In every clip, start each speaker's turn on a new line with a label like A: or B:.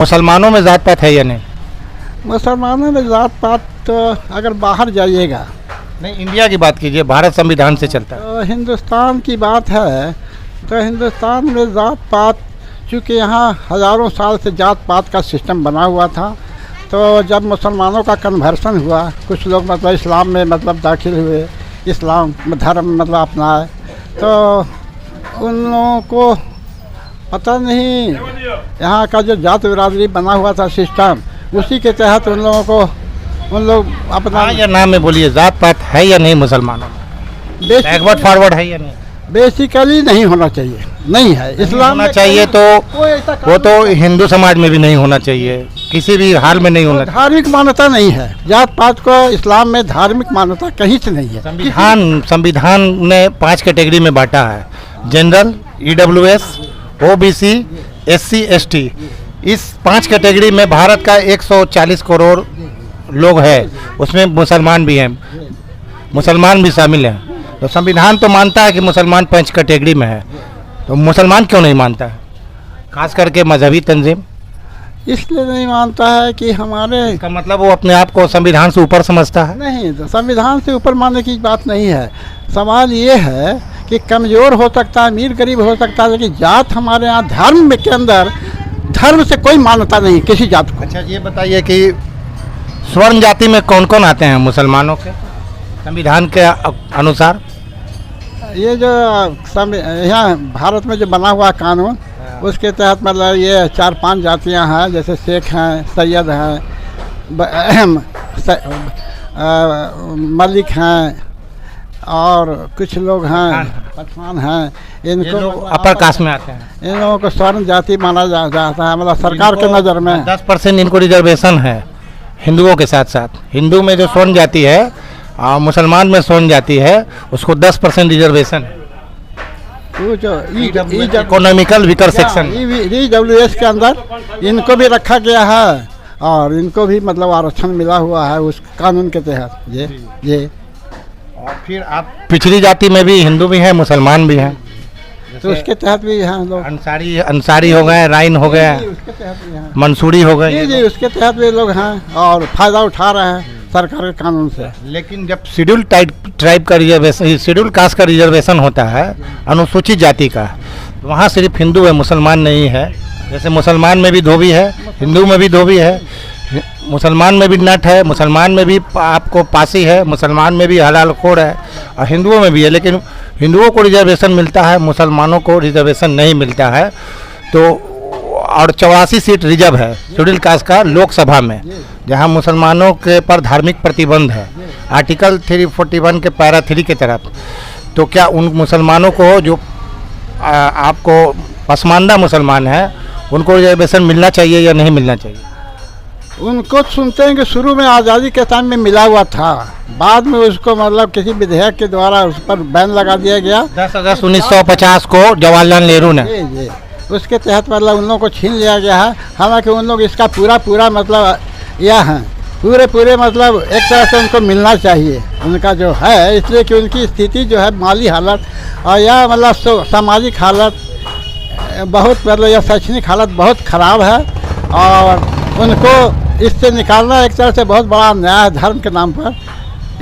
A: मुसलमानों में जात पात है या नहीं?
B: मुसलमानों में जात पात तो अगर बाहर जाइएगा,
A: नहीं, इंडिया की बात कीजिए, भारत संविधान से चलता है।
B: तो हिंदुस्तान की बात है तो हिंदुस्तान में जात पात, चूँकि यहाँ हज़ारों साल से जात पात का सिस्टम बना हुआ था, तो जब मुसलमानों का कन्वर्सन हुआ, कुछ लोग मतलब इस्लाम में मतलब दाखिल हुए, इस्लाम धर्म मतलब अपनाए, तो उन लोगों को पता नहीं यहाँ का जो जात बिरादरी बना हुआ था सिस्टम, उसी के तहत उन लोगों को उन लोग अपना
A: हाँ या नाम में बोलिए, जात पात है या नहीं मुसलमानों में? बैकवर्ड फॉरवर्ड है या नहीं?
B: बेसिकली नहीं होना चाहिए, नहीं है। इस्लाम
A: होना
B: में
A: चाहिए तो
B: कोई ऐसा
A: वो तो हिंदू समाज में भी नहीं होना चाहिए, किसी भी हाल में नहीं होना चाहिए।
B: धार्मिक मान्यता नहीं है जात पात को, इस्लाम में धार्मिक मान्यता कहीं से नहीं है।
A: संविधान ने 5 कैटेगरी में बांटा है, general, EWS, OBC, SC, ST। इस 5 कैटेगरी में भारत का 140 करोड़ लोग हैं, उसमें मुसलमान भी हैं, मुसलमान भी शामिल हैं। तो संविधान तो मानता है कि मुसलमान 5 कैटेगरी में है, तो मुसलमान क्यों नहीं मानता है? खास करके मजहबी तंजीम
B: इसलिए नहीं मानता है कि हमारे
A: का मतलब वो अपने आप को संविधान से ऊपर समझता है।
B: नहीं, तो संविधान से ऊपर मानने की बात नहीं है। सवाल ये है कि कमज़ोर हो सकता है, अमीर गरीब हो सकता है, लेकिन जात हमारे यहाँ धर्म के अंदर धर्म से कोई मान्यता नहीं किसी जात को।
A: अच्छा, ये बताइए कि स्वर्ण जाति में कौन कौन आते हैं मुसलमानों के संविधान के अनुसार?
B: ये जो यहाँ भारत में जो बना हुआ कानून, उसके तहत मतलब ये 4-5 जातियाँ हैं, जैसे शेख हैं, सैयद हैं, मलिक हैं, और कुछ लोग हैं पठान हैं। इनको
A: अपर कास्ट में आते हैं।
B: इन लोगों को स्वर्ण जाति माना जाता है, मतलब सरकार के नज़र में
A: 10% इनको रिजर्वेशन है हिंदुओं के साथ साथ। हिंदू में जो स्वर्ण जाति है और मुसलमान में स्वर्ण जाति है, उसको 10% रिजर्वेशन है।
B: वो जो
A: इकोनॉमिकल वीकर सेक्शन
B: EWS के अंदर इनको भी रखा गया है, और इनको भी मतलब आरक्षण मिला हुआ है उस कानून के तहत। ये
A: और फिर आप पिछड़ी जाति में भी हिंदू भी हैं, मुसलमान भी हैं,
B: तो उसके तहत भी हैं लोग।
A: अंसारी हो गए, राइन हो गए,
B: उसके तहत भी हैं,
A: मंसूरी हो गए।
B: जी, उसके तहत भी लोग हैं और फायदा उठा रहे हैं सरकार के कानून से।
A: लेकिन जब शेड्यूल ट्राइब का रिजर्वेशन, शेड्यूल कास्ट का रिजर्वेशन होता है अनुसूचित जाति का, वहाँ सिर्फ हिंदू है, मुसलमान नहीं है। जैसे मुसलमान में भी धोबी है, हिंदू में भी धोबी है, मुसलमान में भी नट है, मुसलमान में भी आपको पासी है, मुसलमान में भी हलाल खोर है, और हिंदुओं में भी है। लेकिन हिंदुओं को रिजर्वेशन मिलता है, मुसलमानों को रिजर्वेशन नहीं मिलता है। तो और 84 सीट रिजर्व है शेड्यूल कास्ट का लोकसभा में, जहां मुसलमानों के पर धार्मिक प्रतिबंध है आर्टिकल 341 के पैरा 3 के तरफ। तो क्या उन मुसलमानों को जो आपको पसमानदा मुसलमान है, उनको रिजर्वेशन मिलना चाहिए या नहीं मिलना चाहिए?
B: उनको सुनते हैं कि शुरू में आज़ादी के टाइम में मिला हुआ था, बाद में उसको मतलब किसी विधेयक के द्वारा उस पर बैन लगा दिया गया
A: 10 अगस्त 1950 को जवाहरलाल नेहरू ने।
B: जी, उसके तहत मतलब उन लोगों को छीन लिया गया है। हालांकि उन लोग इसका पूरा मतलब यह है, पूरे मतलब एक तरह से उनको मिलना चाहिए उनका जो है, इसलिए कि उनकी स्थिति जो है, माली हालत और या मतलब सामाजिक हालत बहुत मतलब या शैक्षणिक हालत बहुत ख़राब है, और उनको इससे निकालना एक तरह से बहुत बड़ा अन्याय है धर्म के नाम पर।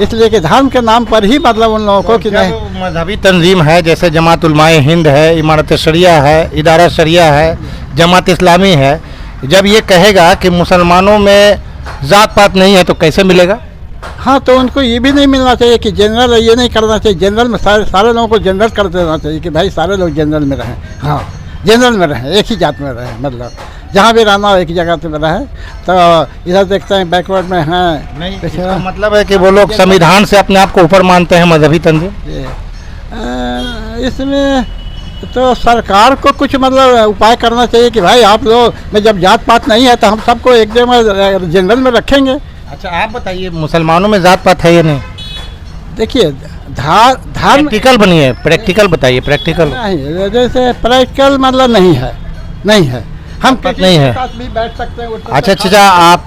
B: इसलिए कि धर्म के नाम पर ही मतलब उन लोगों को कि नहीं,
A: मजहबी तंजीम है जैसे जमात उलमाए हिंद है, इमारत शरिया है, इदारा शरिया है, जमात इस्लामी है, जब ये कहेगा कि मुसलमानों में जात पात नहीं है तो कैसे मिलेगा?
B: हाँ, तो उनको ये भी नहीं मिलना चाहिए कि जनरल, ये नहीं करना चाहिए। जनरल में सारे लोगों को जनरल कर देना चाहिए कि भाई सारे लोग जनरल में रहें। हाँ, जनरल में रहें, एक ही जात में रहें, मतलब जहाँ भी रहना हो एक ही जगह पे रहें। तो इधर देखते हैं बैकवर्ड में हैं
A: नहीं, इसका मतलब है कि वो लोग संविधान से अपने आप को ऊपर मानते हैं मजहबी तंजीम।
B: इसमें तो सरकार को कुछ मतलब उपाय करना चाहिए कि भाई आप लोग में जब जात पात नहीं है तो हम सबको एक जगह जनरल में रखेंगे।
A: अच्छा, आप बताइए मुसलमानों में जात पात है या नहीं?
B: देखिए,
A: प्रैक्टिकल बनिए, प्रैक्टिकल बताइए, प्रैक्टिकल
B: नहीं, जैसे प्रैक्टिकल मतलब नहीं है। हम
A: नहीं है,
B: साथ भी बैठ सकते हैं।
A: अच्छा, आप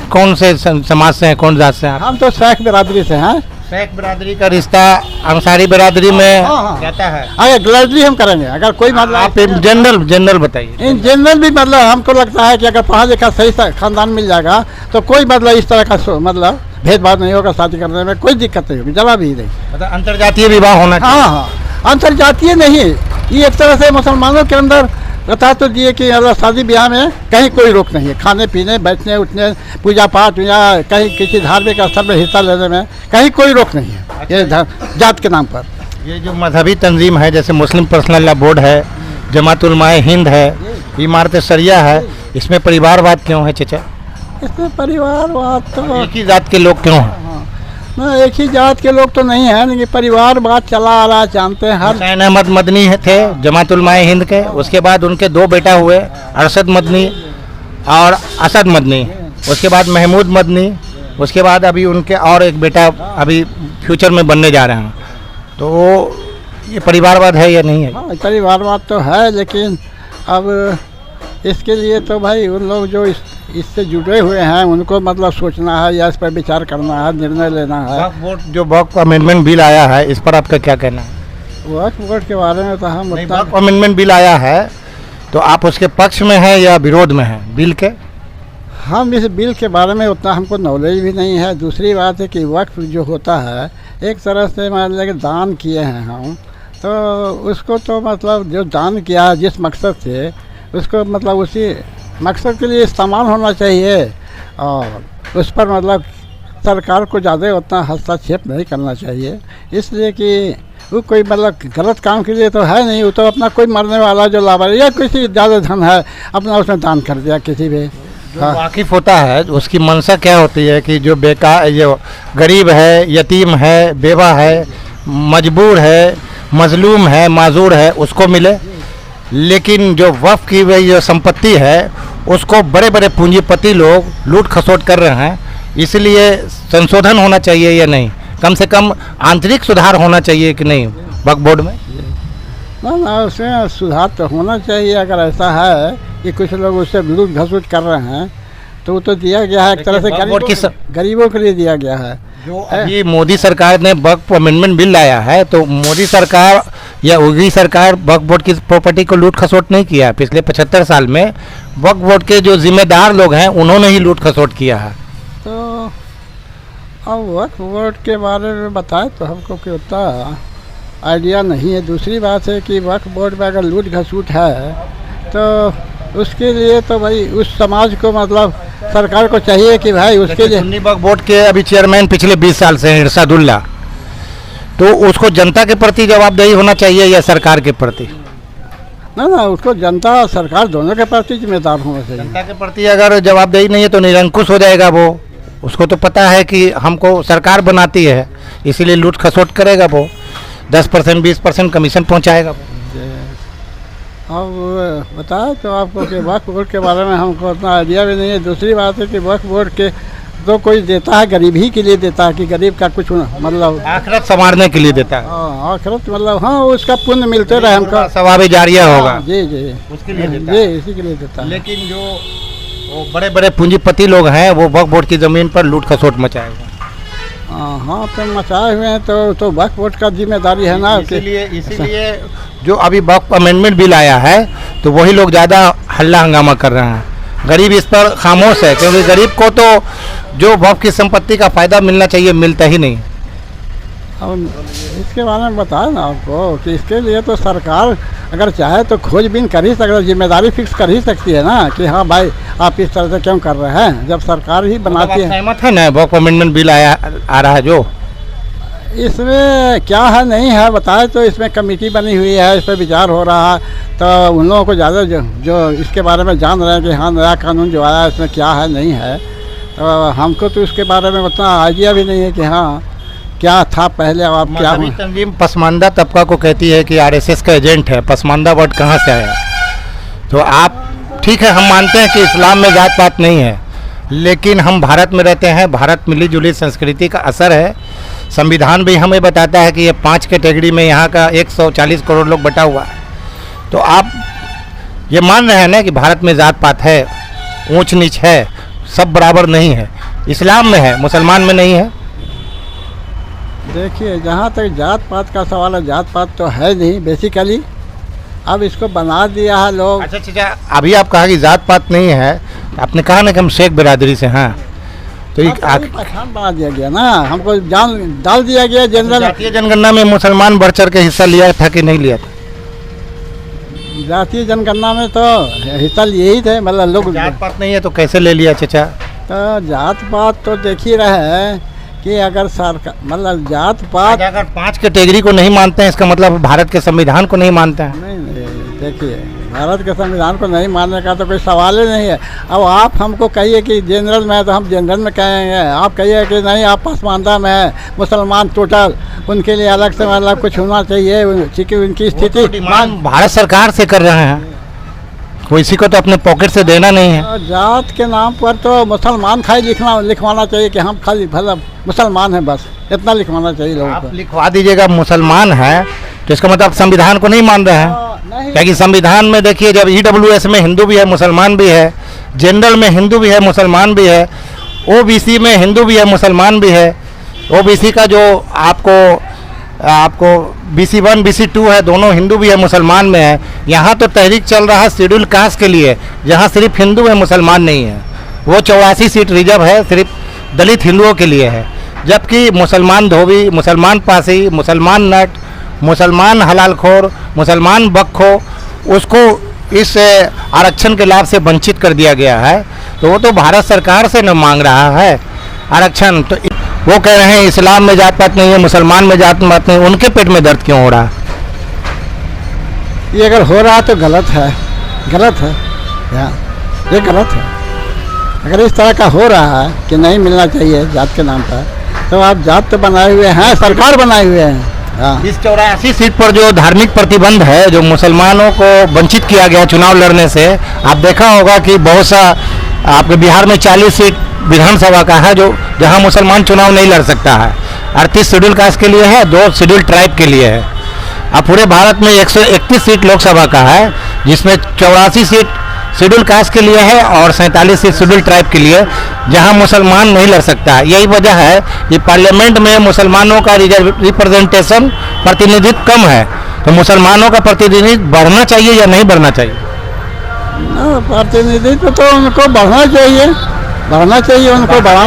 A: कौन से समाज से हैं, कौन जात से हैं?
B: हम तो शेख बिरादरी से हैं,
A: शेख बिरादरी का रिश्ता अंसारी बिरादरी में
B: हाँ।
A: जाता है।
B: अगर ग्रेजुएटली हम करेंगे, अगर कोई मतलब
A: आप जनरल बताइए।
B: इन जनरल भी मतलब हमको लगता है कि अगर पढ़ा लिखा सही खानदान मिल जाएगा तो कोई मतलब इस तरह का मतलब भेदभाव नहीं होगा, शादी करने में कोई दिक्कत नहीं होगी, जवाब ही नहीं।
A: मतलब अंतर्जातीय विवाह होना चाहिए।
B: हाँ हाँ, अंतर्जातीय नहीं, ये एक तरह से मुसलमानों के अंदर बता तो दिए कि अगर शादी ब्याह में कहीं कोई रोक नहीं है, खाने पीने बैठने उठने पूजा पाठ या कहीं किसी धार्मिक स्थल में हिस्सा लेने में कहीं कोई रोक नहीं है, ये जात के नाम पर।
A: ये जो मजहबी तंजीम है जैसे मुस्लिम पर्सनल लॉ बोर्ड है, जमात उलमाए हिंद है, इमारत शरिया है, इसमें परिवारवाद क्यों है चचा?
B: इसमें परिवारवाद तो
A: एक ही जात के लोग क्यों हैं?
B: ना एक ही जात के लोग तो नहीं है, लेकिन परिवारवाद चला आ रहा, जानते हैं। हर
A: हुसैन अहमद मदनी थे जमात उलमाए हिंद के, उसके बाद उनके 2 बेटा हुए, अरशद मदनी और असद मदनी, उसके बाद महमूद मदनी, उसके बाद अभी उनके और एक बेटा अभी फ्यूचर में बनने जा रहे हैं। तो ये परिवारवाद है या नहीं है?
B: हाँ, परिवारवाद तो है, लेकिन अब इसके लिए तो भाई उन लोग जो इससे जुड़े हुए हैं उनको मतलब सोचना है या इस पर विचार करना है, निर्णय लेना है।
A: वक्फ बोर्ड जो वक्फ अमेंडमेंट बिल आया है, इस पर आपका क्या कहना है?
B: वक्फ बोर्ड के बारे में तो हम उतना
A: वक्फ अमेंडमेंट बिल आया है तो आप उसके पक्ष में हैं या विरोध में हैं बिल के?
B: हम इस बिल के बारे में उतना हमको नॉलेज भी नहीं है। दूसरी बात है कि वक्फ जो होता है एक तरह से मान लिया कि दान किए हैं हम, तो उसको तो मतलब जो दान किया है जिस मकसद से, उसको मतलब उसी मकसद के लिए इस्तेमाल होना चाहिए और उस पर मतलब सरकार को ज़्यादा उतना हस्तक्षेप नहीं करना चाहिए, इसलिए कि वो कोई मतलब गलत काम के लिए तो है नहीं। वो तो अपना कोई मरने वाला जो लाभार्थी या किसी ज़्यादा धन है अपना उसने दान कर दिया किसी भी।
A: जो वाकिफ होता है उसकी मंशा क्या होती है कि जो बेकार, जो गरीब है, यतीम है, बेवा है, मजबूर है, मजलूम है, माजूर है, उसको मिले। लेकिन जो वक्फ की हुई जो संपत्ति है उसको बड़े बड़े पूंजीपति लोग लूट खसोट कर रहे हैं, इसलिए संशोधन होना चाहिए या नहीं? कम से कम आंतरिक सुधार होना चाहिए कि नहीं वक्फ बोर्ड में?
B: ना उसमें सुधार तो होना चाहिए। अगर ऐसा है कि कुछ लोग उससे लूट घसूट कर रहे हैं तो वो तो दिया गया है एक तरह से गरीबों के लिए दिया गया है।
A: जो अभी मोदी सरकार ने वक्फ अमेंडमेंट बिल लाया है तो मोदी सरकार या योगी सरकार वक्फ बोर्ड की प्रॉपर्टी को लूट खसोट नहीं किया। पिछले 75 साल में वक्फ बोर्ड के जो जिम्मेदार लोग हैं उन्होंने ही लूट खसोट किया है।
B: तो अब वक्फ बोर्ड के बारे में बताएं तो हमको कि उतना आइडिया नहीं है। दूसरी बात है कि वक्फ बोर्ड में अगर लूट घसूट है तो उसके लिए तो भाई उस समाज को मतलब सरकार को चाहिए कि भाई उसके लिए
A: सुन्नी वक्फ बोर्ड के अभी चेयरमैन पिछले 20 साल से हैं इरशादुल्ला, तो उसको जनता के प्रति जवाबदेही होना चाहिए या सरकार के प्रति?
B: ना उसको जनता सरकार दोनों के प्रति जिम्मेदार होना चाहिए।
A: जनता के प्रति अगर जवाबदेही नहीं है तो निरंकुश हो जाएगा वो। उसको तो पता है कि हमको सरकार बनाती है इसीलिए लूट खसोट करेगा वो, 10% 20% कमीशन पहुंचाएगा।
B: अब बताया तो आपको कि वक्फ बोर्ड के बारे में हमको उतना आइडिया भी नहीं है। दूसरी बात है कि वक्फ बोर्ड के तो कोई देता है गरीब ही के लिए देता है कि गरीब का कुछ मतलब
A: आखिरत संवारने के लिए देता है।
B: आखिरत मतलब हाँ उसका पुण्य मिलते रहे हमको,
A: सवाब जारिया होगा।
B: जी जी उसके लिए देता है, इसी के लिए देता है।
A: लेकिन जो वो बड़े बड़े पूंजीपति लोग हैं वो वक्फ बोर्ड की ज़मीन पर लूट खसोट मचाएगा।
B: हाँ तो मचाए हुए हैं तो वक्फ बोर्ड का जिम्मेदारी है ना।
A: इसीलिए जो अभी वक्फ अमेंडमेंट बिल आया है तो वही लोग ज़्यादा हल्ला हंगामा कर रहे हैं। गरीब इस पर खामोश है क्योंकि गरीब को तो जो वक्फ की संपत्ति का फ़ायदा मिलना चाहिए मिलता ही नहीं।
B: अब इसके बारे में बताया ना आपको कि इसके लिए तो सरकार अगर चाहे तो खोजबीन कर ही सकती, जिम्मेदारी फिक्स कर ही सकती है ना कि हाँ भाई आप इस तरह से क्यों कर रहे हैं, जब सरकार ही बनाती है।
A: सहमत है ना वक्फ अमेंडमेंट बिल आ रहा है जो?
B: इसमें क्या है नहीं है बताए तो इसमें कमेटी बनी हुई है, इस पर विचार हो रहा है, तो उन लोगों को ज़्यादा जो इसके बारे में जान रहे हैं कि हाँ नया कानून जो आया है इसमें क्या है नहीं है। तो हमको तो इसके बारे में उतना आइडिया भी नहीं है कि हाँ क्या था पहले और अब क्या हुआ।
A: तंजीम पसमानदा तबका को कहती है कि आरएसएस का एजेंट है। पसमानदा वर्ड कहाँ से आया? तो आप ठीक है, हम मानते हैं कि इस्लाम में जात पात नहीं है, लेकिन हम भारत में रहते हैं, भारत मिली जुली संस्कृति का असर है। संविधान भी हमें बताता है कि ये 5 कैटेगरी में यहाँ का 140 करोड़ लोग बटा हुआ है। तो आप ये मान रहे हैं ना कि भारत में जात पात है, ऊंच नीच है, सब बराबर नहीं है। इस्लाम में है, मुसलमान में नहीं है।
B: देखिए, जहाँ तक जात पात का सवाल है, जात पात तो है नहीं बेसिकली, अब इसको बना दिया है लोग।
A: अच्छा अच्छा, अभी आप कहा कि जात पात नहीं है, आपने कहा ना कि हम शेख बिरादरी से हैं, तो ये
B: पहचान बना दिया गया ना, हमको जान डाल दिया गया जनरल।
A: जातीय जनगणना में मुसलमान बढ़ चढ़ के हिस्सा लिया था कि नहीं लिया था?
B: जातीय जनगणना में तो हिस्सा लिए ही थे, मतलब लोग।
A: जात पात नहीं है तो कैसे ले लिया चाचा?
B: तो जात पात तो देख ही रहे हैं कि अगर सरकार मतलब जात पात
A: अगर 5 कैटेगरी को नहीं मानते हैं, इसका मतलब भारत के संविधान को नहीं मानते हैं।
B: नहीं, देखिए, भारत के संविधान को नहीं मानने का तो कोई सवाल ही नहीं है। अब आप हमको कहिए कि जनरल में है तो हम जनरल में कहेंगे, आप कहिए कि नहीं आप पसमानदा में है, मुसलमान टोटल, उनके लिए अलग से मतलब कुछ होना चाहिए, क्योंकि उनकी स्थिति
A: डिमांड भारत सरकार से कर रहे हैं, किसी को तो अपने पॉकेट से देना नहीं है।
B: जात के नाम पर तो मुसलमान खाली लिखवाना चाहिए कि हम खाली मतलब मुसलमान हैं, बस इतना लिखवाना चाहिए लोगों
A: आप
B: को।
A: लिखवा दीजिएगा मुसलमान है तो इसका मतलब संविधान को नहीं मान रहे हैं।
B: नहीं,
A: क्योंकि संविधान में देखिए, जब EWS में हिंदू भी है मुसलमान भी है, जनरल में हिंदू भी है मुसलमान भी है, OBC में हिंदू भी है मुसलमान भी है। OBC का जो आपको BC1 BC2 है, दोनों हिंदू भी है मुसलमान में है। यहाँ तो तहरीक चल रहा है शेड्यूल कास्ट के लिए, जहाँ सिर्फ हिंदू है मुसलमान नहीं है। वो 84 सीट रिजर्व है, सिर्फ दलित हिंदुओं के लिए है, जबकि मुसलमान धोबी, मुसलमान पासी, मुसलमान नट, मुसलमान हलालखोर, मुसलमान बख्खो, उसको इस आरक्षण के लाभ से वंचित कर दिया गया है। तो वो तो भारत सरकार से न मांग रहा है आरक्षण, तो वो कह रहे हैं इस्लाम में जात पात नहीं है, मुसलमान में जात पात नहीं, उनके पेट में दर्द क्यों हो रहा है?
B: ये अगर हो रहा है तो गलत है, गलत है, ये गलत है। अगर इस तरह का हो रहा है कि नहीं मिलना चाहिए जात के नाम पर, तो आप जात तो बनाए हुए हैं, सरकार बनाए हुए हैं। हाँ,
A: इस 84 सीट पर जो धार्मिक प्रतिबंध है, जो मुसलमानों को वंचित किया गया चुनाव लड़ने से, आप देखा होगा कि बहुत सा आपके बिहार में 40 सीट विधानसभा का है जो जहां मुसलमान चुनाव नहीं लड़ सकता है। 38 शेड्यूल कास्ट के लिए है, 2 शेड्यूल ट्राइब के लिए है। अब पूरे भारत में 131 सीट लोकसभा का है, जिसमें 84 सीट शेड्यूल कास्ट के लिए है और 47 सीट शेड्यूल ट्राइब के लिए, जहां मुसलमान नहीं लड़ सकता है। यही वजह है कि पार्लियामेंट में मुसलमानों का रिप्रेजेंटेशन प्रतिनिधित्व कम है। तो मुसलमानों का प्रतिनिधित्व बढ़ना चाहिए या नहीं बढ़ना चाहिए?
B: प्रतिनिधित्व तो उनको बढ़ना चाहिए, उनको बढ़ा